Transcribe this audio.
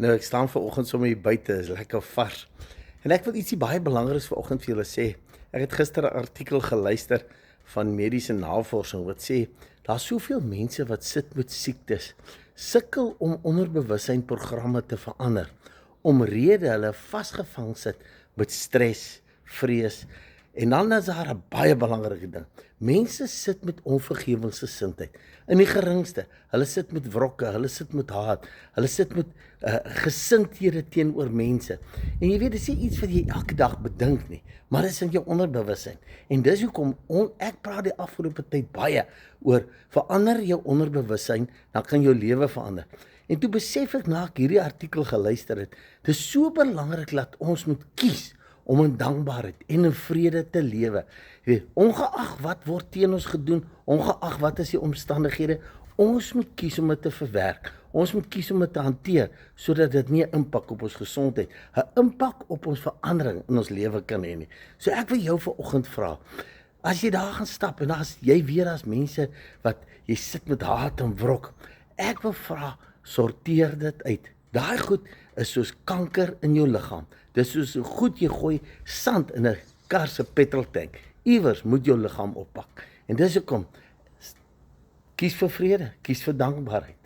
Nou, ek staan vanoggend sommer hier buite, is lekker vars. En ek wil ietsie baie belangriks vanoggend vir julle sê. Ek het gister 'n artikel geluister van mediese navorsing wat sê daar's soveel mense wat sit met siektes, sukkel om onderbewussynprogramme te verander, omrede hulle vasgevang sit met stres, vrees. En dan is daar 'n baie belangrike ding. Mense sit met onvergewensgesindheid. In die geringste, hulle sit met wrokke, hulle sit met haat, hulle sit met gesindhede teenoor mense. En jy weet, dis nie iets wat jy elke dag bedink nie, maar dit is in jou onderbewussyn. En dis hoekom ek praat die afgelope tyd baie oor verander jou onderbewussyn, dan kan jou lewe verander. En toe besef ek na ek hierdie artikel geluister het, dis so belangrik dat ons moet kies om in dankbaarheid en in vrede te lewe. Jy weet, ongeag wat word teen ons gedoen, ongeag wat is die omstandighede, ons moet kies om dit te verwerk. Ons moet kies om dit te hanteer, sodat dit nie 'n impak op ons gesondheid, 'n impak op ons verandering in ons lewe kan hê nie. So ek wil jou vanoggend vra, as jy daar gaan stap en as jy weer as mense wat jy sit met haat en wrok, ek wil vra, sorteer dit uit. Daai goed is soos kanker in jou liggaam. Dis soos goed jy gooi sand in 'n kar se petroltank. Iewers moet jou liggaam oppak. En dis hoekom kies vir vrede, kies vir dankbaarheid.